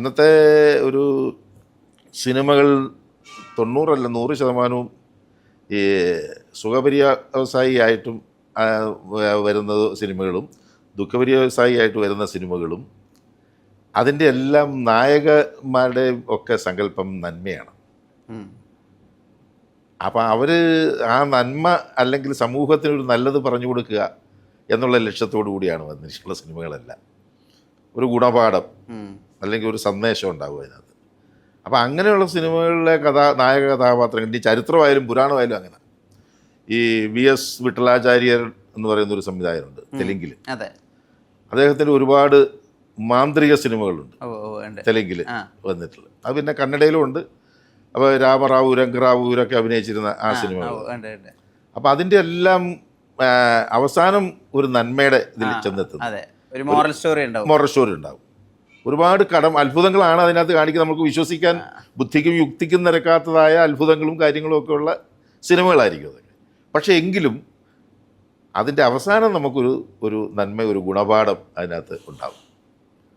ഇന്നത്തെ ഒരു സിനിമകൾ 90 അല്ല 100% ഈ സുഖപര്യവസായിയായിട്ടും വരുന്ന സിനിമകളും ദുഃഖപര്യവസായിയായിട്ട് വരുന്ന സിനിമകളും അതിൻ്റെ എല്ലാം നായകന്മാരുടെ ഒക്കെ സങ്കല്പം നന്മയാണ്. അപ്പം അവർ ആ നന്മ അല്ലെങ്കിൽ സമൂഹത്തിനൊരു നല്ലത് പറഞ്ഞു കൊടുക്കുക എന്നുള്ള ലക്ഷ്യത്തോടു കൂടിയാണ് വന്നിട്ടുള്ള സിനിമകളെല്ലാം. ഒരു ഗുണപാഠം അല്ലെങ്കിൽ ഒരു സന്ദേശം ഉണ്ടാവും അതിനകത്ത്. അപ്പം അങ്ങനെയുള്ള സിനിമകളിലെ നായക കഥാപാത്രങ്ങൾ ഈ ചരിത്രമായാലും പുരാണമായാലും അങ്ങനെ. ഈ VS വിട്ടലാചാര്യർ എന്ന് പറയുന്നൊരു സംവിധായകനുണ്ട് തെലുങ്കിൽ. അദ്ദേഹത്തിൻ്റെ ഒരുപാട് മാന്ത്രിക സിനിമകളുണ്ട് തെലുങ്കിൽ വന്നിട്ടുള്ളത്. അത് പിന്നെ കന്നഡയിലും ഉണ്ട്. അപ്പോൾ രാമറാവു രംഗറാവു ഇവരൊക്കെ അഭിനയിച്ചിരുന്ന ആ സിനിമകൾ. അപ്പം അതിൻ്റെ എല്ലാം അവസാനം ഒരു നന്മയുടെ ഇതിൽ ചെന്നെത്തുന്നു. മോറൽ സ്റ്റോറി ഉണ്ടാവും. ഒരുപാട് അത്ഭുതങ്ങളാണ് അതിനകത്ത് കാണിക്കുന്നത്. നമുക്ക് വിശ്വസിക്കാൻ ബുദ്ധിക്കും യുക്തിക്കും നിരക്കാത്തതായ അത്ഭുതങ്ങളും കാര്യങ്ങളും ഒക്കെ ഉള്ള സിനിമകളായിരിക്കും അതൊക്കെ. പക്ഷേ എങ്കിലും അതിൻ്റെ അവസാനം നമുക്കൊരു നന്മ, ഒരു ഗുണപാഠം അതിനകത്ത് ഉണ്ടാവും.